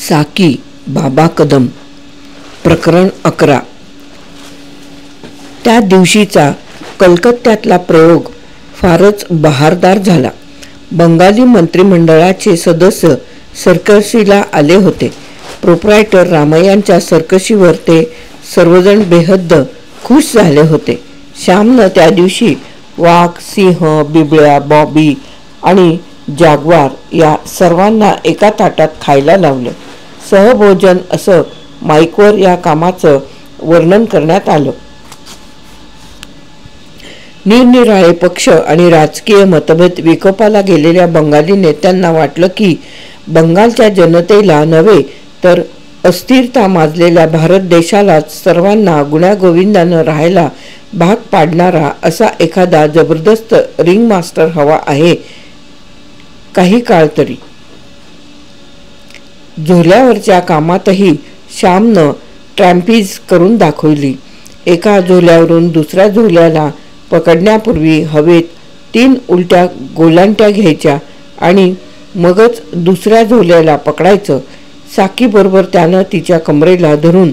साकी बाबा कदम. प्रकरण 11. त्या दिवशीचा कलकत्त्यातला प्रयोग फारच बहारदार झाला. बंगाली मंत्रिमंडळाचे सदस्य सर्कशीला आले होते. प्रोप्रायटर रामय्यांच्या सर्कशीवर ते सर्वजण बेहद्द खुश झाले होते. श्यामनं त्या दिवशी वाघ, सिंह, बिबळ्या, बॉबी आणि जाग्वार या सर्वांना एका ताटात खायला लावलं. सहभोजन असं माईकवर या कामाचं वर्णन करण्यात आलं. निरनिराळे पक्ष आणि राजकीय मतभेद विकोपाला गेलेल्या बंगाली नेत्यांना वाटलं की बंगालच्या जनतेला नव्हे तर अस्थिरता माजलेल्या भारत देशालाच सर्वांना गुण्यागोविंदानं राहायला भाग पाडणारा असा एखादा जबरदस्त रिंग मास्टर हवा आहे काही काळ तरी. झोल्यावरच्या कामातही श्यामनं ट्रॅम्पीज करून दाखवली. एका झोल्यावरून दुसऱ्या झोल्याला पकडण्यापूर्वी हवेत 3 उलट्या गोलांट्या घ्यायच्या आणि मगच दुसऱ्या झोल्याला पकडायचं. साकीबरोबर त्यानं तिच्या कमरेला धरून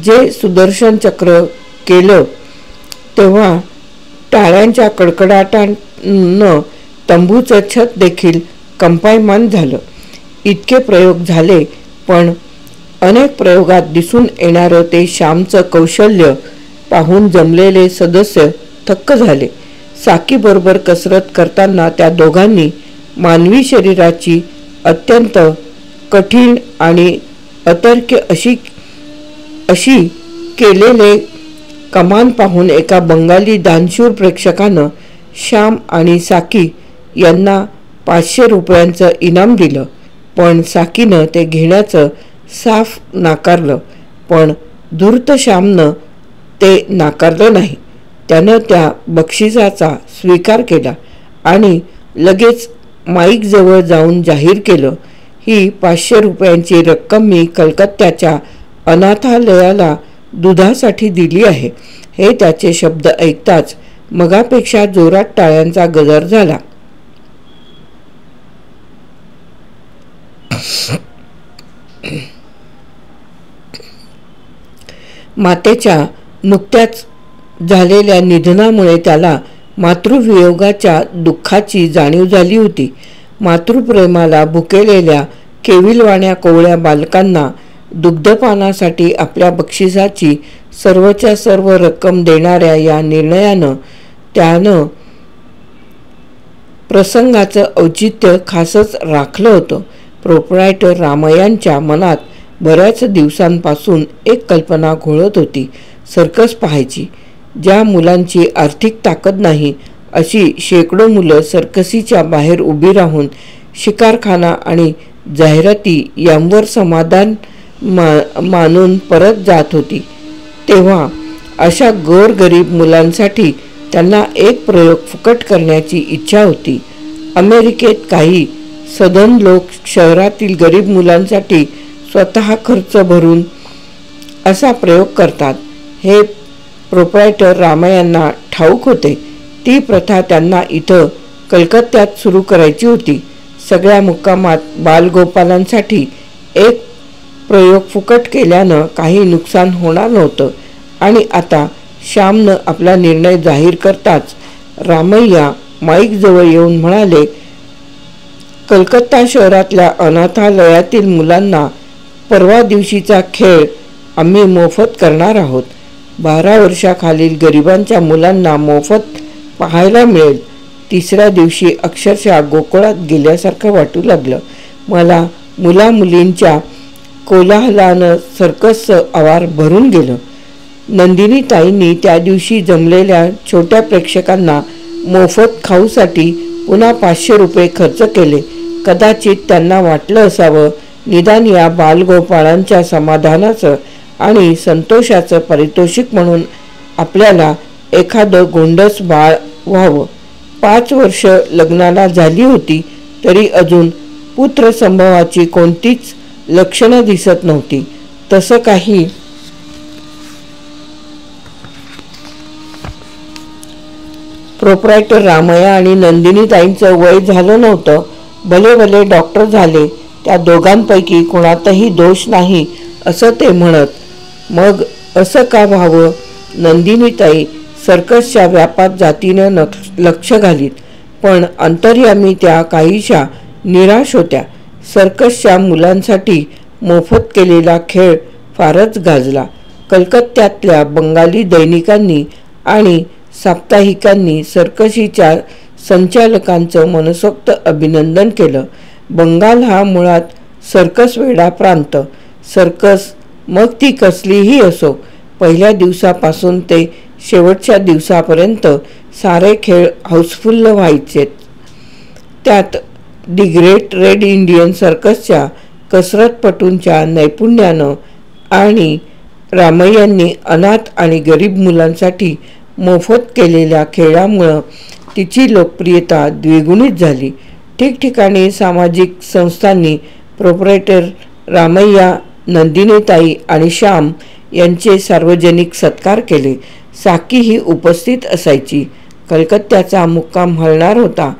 जे सुदर्शन चक्र केलं तेव्हा टाळ्यांच्या कडकडाटानं तंबूचं छत देखील कंपायमान झालं. इतके प्रयोग झाले, पण अनेक प्रयोगात दिसून येणारं ते श्यामचं कौशल्य पाहून जमलेले सदस्य थक्क झाले. साकीबरोबर कसरत करताना त्या दोघांनी मानवी शरीराची अत्यंत कठीण आणि अतर्क्य अशी केलेले कमान पाहून एका बंगाली दानशूर प्रेक्षकानं श्याम आणि साकी यांना 500 रुपयांचं इनाम दिलं. पण साकीनं ते घेण्याचं साफ नाकारलं. पण धूर्त श्यामनं ते नाकारलं नाही. त्यानं त्या बक्षिसाचा स्वीकार केला आणि लगेच माईकजवळ जाऊन जाहीर केलं, ही 500 रुपयांची रक्कम मी कलकत्त्याच्या अनाथालयाला दुधासाठी दिली आहे. हे त्याचे शब्द ऐकताच मगापेक्षा जोरात टाळ्यांचा गजर झाला. मातेच्या नुकत्याच झालेल्या निधनामुळे त्याला मातृवियोगाच्या दुःखाची जाणीव झाली होती. मातृप्रेमाला भुकेलेल्या केविलवाण्या कोवळ्या बालकांना दुग्धपानासाठी आपल्या बक्षिसाची सर्वच्या सर्व रक्कम देणाऱ्या या निर्णयानं त्यानं प्रसंगाचं औचित्य खासच राखलं होतं. प्रोप्रायटर रामय्यांच्या मनात बऱ्याच दिवसांपासून एक कल्पना घोळत होती, सर्कस पाहायची. ज्या मुलांची आर्थिक ताकद नाही अशी शेकडो मुलं सर्कसीच्या बाहेर उभी राहून शिकारखाना आणि जाहिराती यांवर समाधान मानून परत जात होती. तेव्हा अशा गोरगरीब मुलांसाठी त्यांना एक प्रयोग फुकट करण्याची इच्छा होती. अमेरिकेत काही सधन लोक शहरातील गरीब मुलांसाठी स्वतः खर्च भरून असा प्रयोग करतात. हे प्रोप्रायटर रामय्यांना ठाऊक होते. ती प्रथा त्यांना इथं कलकत्त्यात सुरू करायची होती. सगळ्या मुक्कामात बालगोपालांसाठी एक प्रयोग फुकट केल्यानं काही नुकसान होणार नव्हतं. आणि आता श्यामनं आपला निर्णय जाहीर करताच रामय्या माईकजवळ येऊन म्हणाले, कलकत्ता शहरातल्या अनाथालयातील मुलांना परवा दिवशीचा खेळ आम्ही मोफत करणार आहोत. 12 वर्षाखालील गरिबांच्या मुलांना मोफत पाहायला मिळेल. तिसऱ्या दिवशी अक्षरशः गोकुळात गेल्यासारखं वाटू लागलं. मला मुलामुलींच्या कोलाहलानं सर्कसचं आवार भरून गेलं. नंदिनीताईंनी त्या दिवशी जमलेल्या छोट्या प्रेक्षकांना मोफत खाऊसाठी पुन्हा 500 रुपये खर्च केले. कदाचित त्यांना वाटलं असावं, निदान या बालगोपाळांच्या समाधानाचं आणि संतोषाचं पारितोषिक म्हणून आपल्याला एखादं गोंडस बाळ व्हावं. 5 वर्ष लग्नाला झाली होती तरी अजून पुत्रसंभवाची कोणतीच लक्षणं दिसत नव्हती. तसं काही प्रोप्रायटर रामय्या आणि नंदिनीताईंचं वय झालं नव्हतं. भले भले डॉक्टर झाले. त्या दोघांपैकी कोणातही दोष नाही असं ते म्हणत. मग असं का व्हावं? नंदिनीताई सर्कसच्या व्यापात जातीनं लक्ष घालीत, पण अंतर्यामी त्या काहीशा निराश होत्या. सर्कसच्या मुलांसाठी मोफत केलेला खेळ फारच गाजला. कलकत्त्यातल्या बंगाली दैनिकांनी आणि साप्ताहिकांनी सर्कशीच्या संचालकांचं मनसोक्त अभिनंदन केलं. बंगाल हा मुळात सर्कस वेडा प्रांत. सर्कस मग ती कसलीही असो, पहिल्या दिवसापासून ते शेवटच्या दिवसापर्यंत सारे खेळ हाऊसफुल्ल व्हायचेत. त्यात दी ग्रेट रेड इंडियन सर्कसच्या कसरतपटूंच्या नैपुण्यानं आणि रामय्यांनी अनाथ आणि गरीब मुलांसाठी मोफत केलेल्या खेळामुळं तिची लोकप्रियता द्विगुणित झाली. ठिकठिकाणी सामाजिक संस्थांनी प्रोप्रायटर रामय्या, नंदिनीताई आणि श्याम यांचे सार्वजनिक सत्कार केले. साकी ही उपस्थित असायची. कलकत्त्याचा मुक्काम हलणार होता.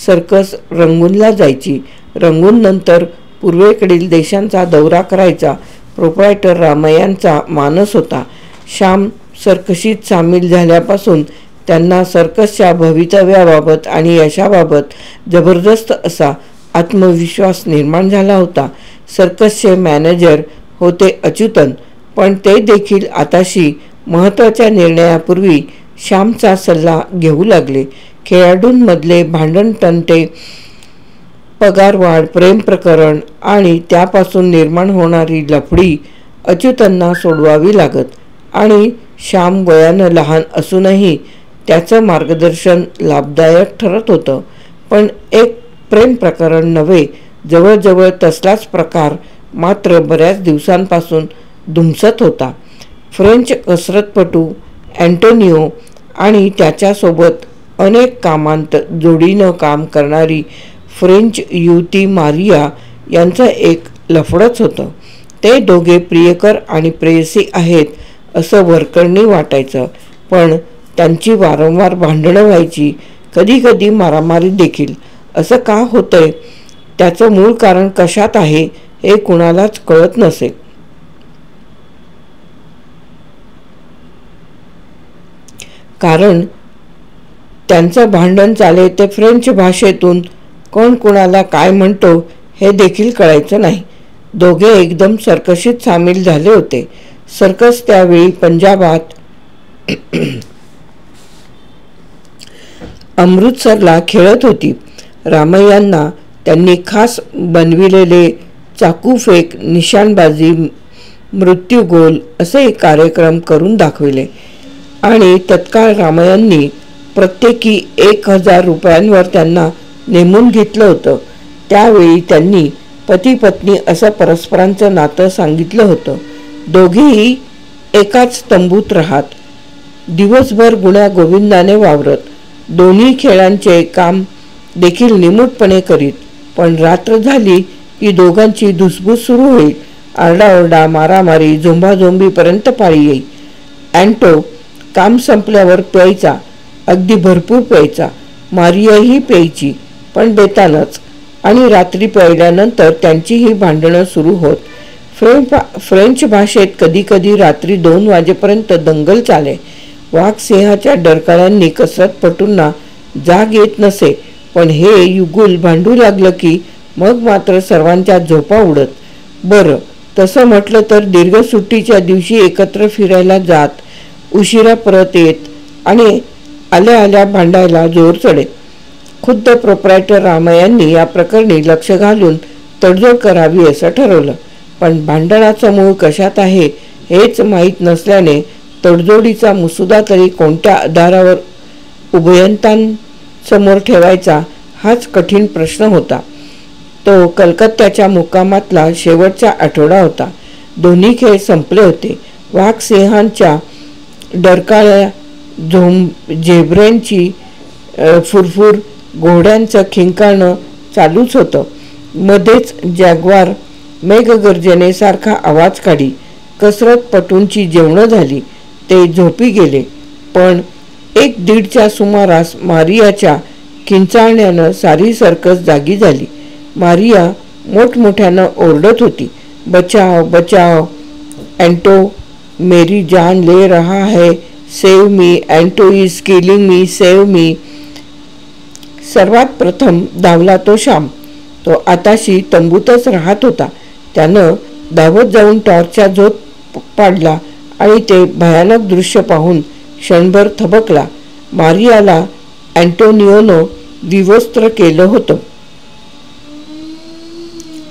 सर्कस रंगूनला जायची. रंगून नंतर पूर्वेकडील देशांचा दौरा करायचा प्रोप्रायटर रामय्यांचा मानस होता. श्याम सर्कशीत सामील झाल्यापासून त्यांना सर्कसच्या भवितव्याबाबत आणि यशाबाबत जबरदस्त असा आत्मविश्वास निर्माण झाला होता. सर्कसचे मॅनेजर होते अच्युतन, पण ते देखील आताशी महत्त्वाच्या निर्णयापूर्वी श्यामचा सल्ला घेऊ लागले. खेळाडूंमधले भांडणतंटे, पगारवाढ, प्रेमप्रकरण आणि त्यापासून निर्माण होणारी लफडी अच्युतांना सोडवावी लागत आणि श्याम वयानं लहान असूनही त्याचं मार्गदर्शन लाभदायक ठरत होतं. पण एक प्रेमप्रकरण नव्हे, जवळजवळ तसलाच प्रकार मात्र बऱ्याच दिवसांपासून धुमसत होता. फ्रेंच कसरतपटू अँटोनिओ आणि त्याच्यासोबत अनेक कामांत जोडीनं काम करणारी फ्रेंच युवती मारिया यांचं एक लफडंच होतं. ते दोघे प्रियकर आणि प्रेयसी आहेत असं वरकरणी वाटायचं, पण त्यांची वारंवार भांडणं व्हायची, कधीकधी मारामारी देखील. असं का होतंय, त्याचं मूळ कारण कशात आहे हे कुणालाच कळत नसे. कारण त्यांचं भांडण चाले ते फ्रेंच भाषेतून. कोण कुणाला काय म्हणतो हे देखील कळायचं नाही. दोघे एकदम सर्कशीत सामील झाले होते. सर्कस त्यावेळी पंजाबात अमृतसरला खेळत होती. रामय्यांना त्यांनी खास बनविलेले चाकूफेक, निशाणबाजी, मृत्यूगोल असे कार्यक्रम करून दाखविले आणि तत्काळ रामय्यांनी प्रत्येकी 1000 रुपयांवर त्यांना नेमून घेतलं होतं. त्यावेळी त्यांनी पती पत्नी असं परस्परांचं नातं सांगितलं होतं. दोघेही एकाच तंबूत राहत, दिवसभर गुण्या गोविंदाने वावरत, दोन्ही खेळांचे काम देखील निमूटपणे करीत. पण रात्र झाली की दोघांची धुसफूस सुरू होईल. आरडाओरडा, मारामारी, झोंबाझोंबीपर्यंत पाळी येई. अँटो काम संपल्यावर प्यायचा, अगदी भरपूर प्यायचा. मारियाही प्यायची, पण बेतानच. आणि रात्री प्यायल्यानंतर त्यांचीही भांडणं सुरू होत. फ्रेंच भाषेत कधीकधी रात्री 2 वाजेपर्यंत दंगल चाले. वाघ सिंहाच्या डरकाळ्यांनी कसरतपटूंना जाग येत नसे, पण हे युगुल भांडू लागलं की मग मात्र सर्वांच्या झोपा उडत. बरं, तसं म्हटलं तर दीर्घ सुट्टीच्या दिवशी एकत्र फिरायला जात, उशिरा परत येत आणि आल्या आल्या भांडायला जोर चढे. खुद्द प्रोप्रायटर रामय्यांनी या प्रकरणी लक्ष घालून तडजोड करावी असं ठरवलं. पण भांडणाचं मूळ कशात आहे हेच माहीत नसल्याने तडजोडीचा मुसुदा तरी कोणत्या आधारावर उभयंतांसमोर ठेवायचा हाच कठीण प्रश्न होता. तो कलकत्त्याच्या मुक्कामातला शेवटचा आठवडा होता. दोन्ही खेळ संपले होते. वाघ सिंहांच्या डरकाळ्या, झेब्रेंची फुरफुर, घोड्यांचं खिंकारणं चालूच होतं. मध्येच जॅग्वार मेघगर्जनेसारखा आवाज काढी. कसरतपटूंची जेवणं झाली, ते झोपी गेले. पण 1:30च्या सुमारास मारियाच्या किंचाळण्यानं सारी सर्कस जागी झाली. मारिया मोठमोठ्यानं ओरडत होती, बचाव बचाव, अँटो मेरी जान ले रहा है, save me, auto is killing me, save me. सर्वात प्रथम धावला तो श्याम. तो आताशी तंबूतच राहत होता. त्यानं धावत जाऊन टॉर्चचा झोत पाडला आणि ते भयानक दृश्य पाहून क्षणभर थबकला. मारियाला अँटोनियोनं विवस्त्र केलं होतं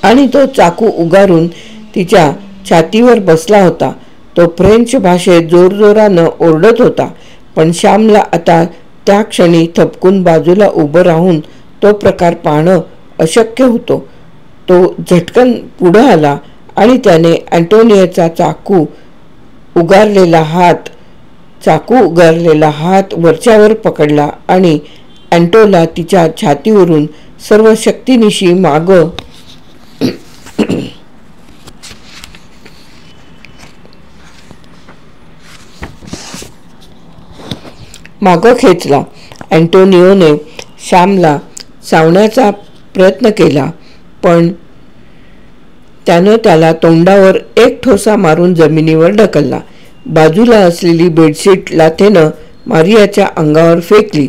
आणि तो चाकू उगारून तिच्या छातीवर बसला होता. तो फ्रेंच भाषेत जोरजोरानं ओरडत होता. पण श्यामला आता त्या क्षणी थपकून बाजूला उभं राहून तो प्रकार पाहणं अशक्य होतं. तो झटकन पुढं आला आणि त्याने अँटोनियोचा चाकू उगारलेला हात वरच्यावर पकडला आणि अँटोला तिच्या छातीवरून सर्व शक्तीनिशी मागं खेचला. अँटोनियोने श्यामला चावण्याचा प्रयत्न केला, पण त्यानं त्याला तोंडावर एक ठोसा मारून जमिनीवर ढकलला. बाजूला असलेली बेडशीट लाथेनं मारियाच्या अंगावर फेकली.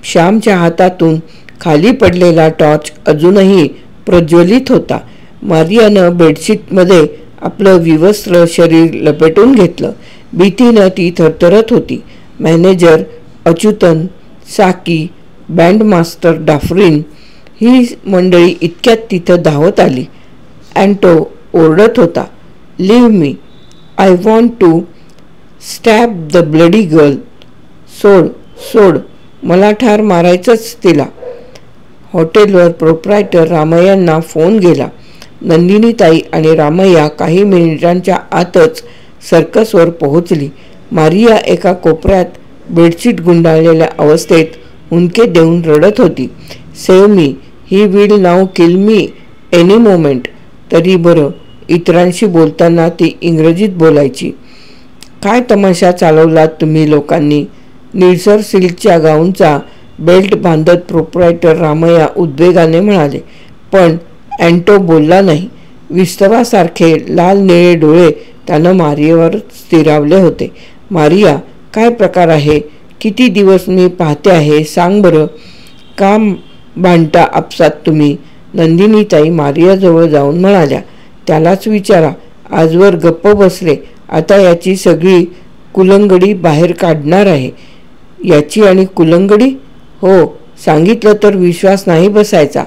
श्यामच्या हातातून खाली पडलेला टॉर्च अजूनही प्रज्वलित होता. मारियानं बेडशीटमध्ये आपलं विवस्त्र शरीर लपेटून घेतलं. भीतीनं ती थरथरत होती. मॅनेजर अच्युतन, साकी, बँडमास्टर डाफरीन ही मंडळी इतक्यात तिथं धावत आली. अँटो ओरडत होता, leave me, I want to stab the bloody girl. सोड सोड, मला ठार मारायचंच तिला. हॉटेलवर प्रोप्रायटर रामय्यांना फोन गेला. नंदिनीताई आणि रामय्या काही मिनिटांच्या आतच सर्कसवर पोहोचली. मारिया एका कोपऱ्यात बेडशीट गुंडाळलेल्या अवस्थेत हुंदके देऊन रडत होती. Save me, he will now kill me any moment. तरी बरं, इतरांशी बोलताना ती इंग्रजीत बोलायची. काय तमाशा चालवलात तुम्ही लोकांनी. निळसर सिल्कच्या गाऊनचा बेल्ट बांधत प्रोप्रायटर रामय्या उद्वेगाने म्हणाले. पण अँटो बोलला नाही. विस्तवासारखे लाल निळे डोळे त्यानं मारियावर स्थिरावले होते. मारिया, काय प्रकार आहे. किती दिवस मी पाहते आहे. सांग बरं, का भांडता आपसात तुम्ही. नंदिनीताई मारियाजवळ जाऊन म्हणाल्या, त्यालाच विचारा. आजवर गप्प बसले, आता याची सगळी कुलंगडी बाहेर काढणार आहे. याची आणि कुलंगडी? हो, सांगितलं तर विश्वास नाही बसायचा.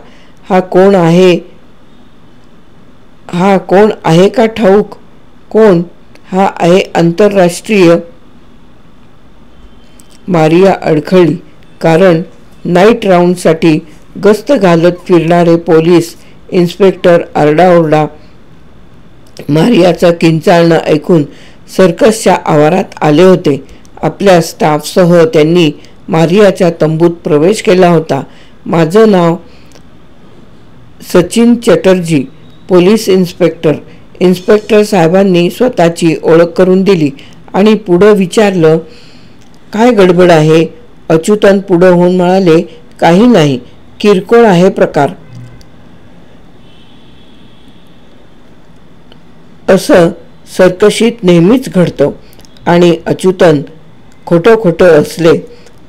हा कोण आहे का ठाऊक? कोण? हा आहे आंतरराष्ट्रीय. मारिया अडखळली, कारण नाईट राऊंडसाठी गस्त घालत फिरणारे पोलीस इन्स्पेक्टर आरडाओरडा मारियाचं किंचाळणं ऐकून सर्कसच्या आवारात आले होते. आपल्या स्टाफसह त्यांनी मारियाच्या तंबूत प्रवेश केला होता. माझं नाव Sachin Chatterjee, police inspector. Inspector साहेबांनी स्वतःची ओळख करून दिली आणि पुढं विचारलं, काय गडबड आहे. अच्युतन पुढं होऊन म्हणाले, काही नाही, किरकोळ आहे प्रकार. असं सर्कशीत नेहमीच घडतं. आणि अच्युतन खोटं असले.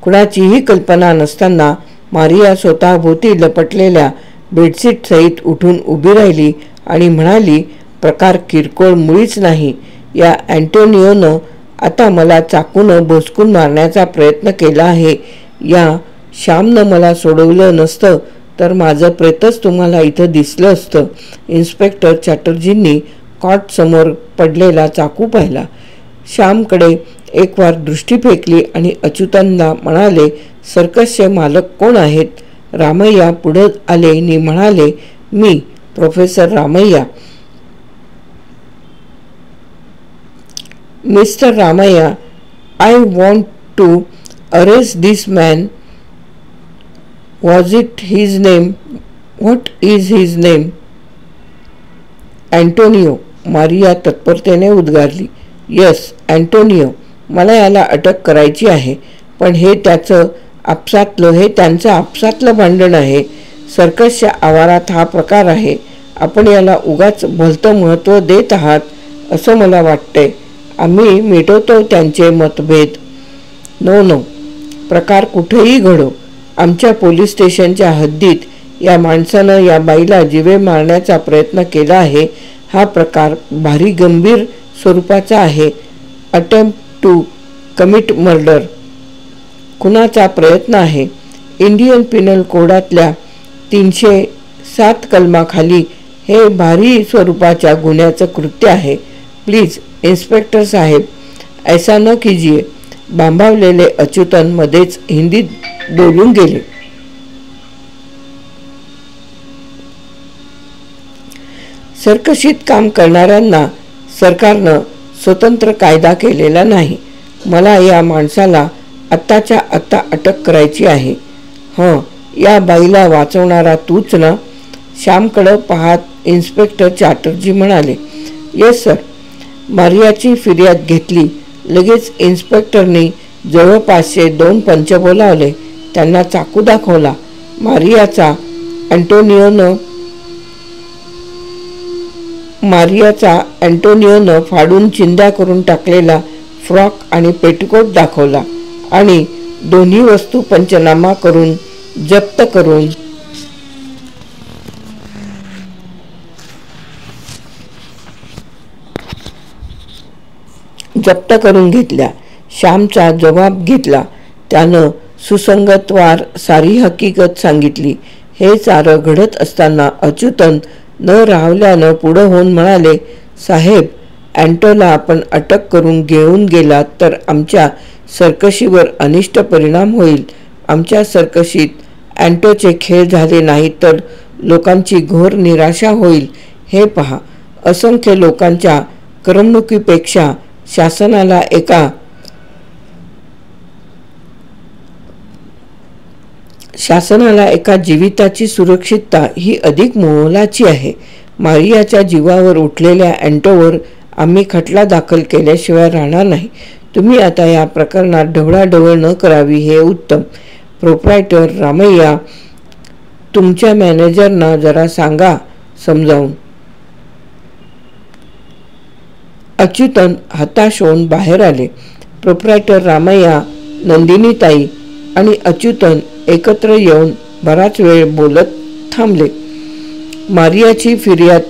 कुणाचीही कल्पना नसताना मारिया स्वतःभोवती लपटलेल्या बेडशीट सहित उठून उभी राहिली आणि म्हणाली, प्रकार किरकोळ मुळीच नाही. या अँटोनियोनं आता मला चाकूनं भोसकून मारण्याचा प्रयत्न केला आहे. या श्यामनं मला सोडवलं नसतं तर माझं प्रेतच तुम्हाला इथं दिसलं असतं. इन्स्पेक्टर चॅटर्जींनी कॉटसमोर पडलेला चाकू पाहिला. श्यामकडे एक वार दृष्टी फेकली आणि अच्युतनला म्हणाले, सर्कसचे मालक कोण आहेत. रामय्या पुढे आले आणि म्हणाले, मी professor Ramayya. Mister Ramayya, I want to arrest this man. Was it his name? What is his name? Antonio, Maria तत्परतेने उद्गारली. Yes, Antonio. मला याला अटक करायची आहे. पण हे त्यांचं आपसातलं भांडण आहे. सर्कसच्या आवारात हा प्रकार आहे. आपण याला उगाच भलतं महत्त्व देत आहात असं मला वाटतंय. आम्ही मिटवतो त्यांचे मतभेद. नो, प्रकार कुठेही घडो, आमच्या पोलीस स्टेशनच्या हद्दीत या माणसानं या बाईला जीवे मारण्याचा प्रयत्न केला आहे. हा प्रकार भारी गंभीर स्वरूपाचा आहे. Attempt to commit murder. खुनाचा प्रयत्न आहे. इंडियन पिनल कोडातल्या 307 कलमाखाली हे भारी स्वरूपाच्या गुन्ह्याचं कृत्य आहे. प्लीज इन्स्पेक्टर साहेब, ऐसा न कीजिए. भांबावलेले अच्युतन मध्येच हिंदीत बोलून गेले. सर्कशीत काम करणाऱ्यांना सरकारनं स्वतंत्र कायदा केलेला नाही. मला या माणसाला आत्ताच्या आत्ता अटक करायची आहे. या बाईला वाचवणारा तूच ना? श्यामकडं पाहत इन्स्पेक्टर चॅटर्जी म्हणाले. Yes sir. मारियाची फिर्याद घेतली. लगेच इन्स्पेक्टरनी जवळपासचे 2 पंच बोलावले. त्यांना चाकू दाखवला. मारियाचा अँटोनियोनं फाडून चिंध्या करून टाकलेला फ्रॉक आणि पेटीकोट दाखवला आणि दोन्ही वस्तू पंचनामा करून जप्त करून घेतल्या. श्यामचा जबाब घेतला. त्यानं सुसंगतवार सारी हकीकत सांगितली. हे सारं घडत असताना अच्युतन न राहवल्यानं पुढं होऊन म्हणाले, साहेब, अँटोला आपण अटक करून घेऊन गेलात तर आमच्या सर्कशीवर अनिष्ट परिणाम होईल. आमच्या सर्कशीत अँटोचे खेळ झाले नाही तर लोकांची घोर निराशा होईल. हे पहा, असंख्य लोकांच्या करमणुकीपेक्षा शासनाला एका जीविताची सुरक्षितता ही अधिक मोलाची आहे. मारियाच्या जीवावर उठलेल्या अँटोवर आम्ही खटला दाखल केल्याशिवाय राहणार नाही. तुम्ही आता या प्रकरणात ढवळाढवळ न करावी हे उत्तम. प्रोप्रायटर रामय्या, तुमच्या मॅनेजरना जरा सांगा समजावून. अच्युतन हताश होऊन बाहेर आले. प्रोप्रायटर रामय्या, नंदिनीताई आणि अच्युतन एकत्र येऊन बराच वेळ बोलत थांबले. मारियाची फिर्याद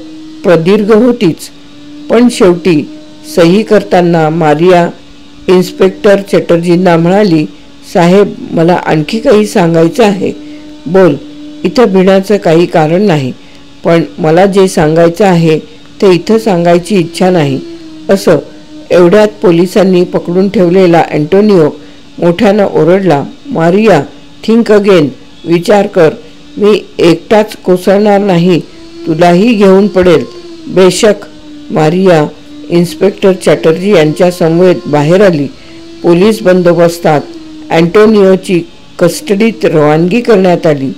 प्रदीर्घ होतीच, पण शेवटी सही करताना मारिया इन्स्पेक्टर चॅटर्जींना म्हणाली, साहेब, मला आणखी काही सांगायचं आहे. बोल. इथं भिण्याचं काही कारण नाही, पण मला जे सांगायचं आहे ते इथं सांगायची इच्छा नाही. असं एवढ्यात पोलिसांनी पकडून ठेवलेला अँटोनियो मोठ्यानं ओरडला. Maria, think again. विचार कर. मी एकटाच कोसळणार नाही, तुलाही घेऊन पडेल. बेशक. मारिया इन्स्पेक्टर चॅटर्जी यांच्या समवेत बाहेर आली. पोलीस बंदोबस्तात अँटोनियोची कस्टडीत रवानगी करण्यात आली.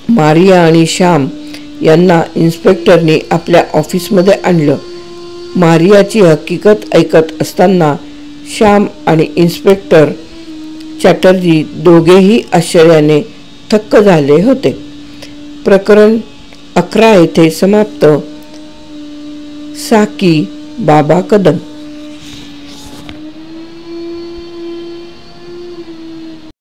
मारिया आणि श्याम यांना इन्स्पेक्टरनी आपल्या ऑफिसमध्ये आणलं. मारियाची हकीकत ऐकत असताना श्याम आणि इन्स्पेक्टर चॅटर्जी दोघेही आश्चर्याने थक्क झाले होते. प्रकरण 11 येथे समाप्त. साकी बाबा कदम.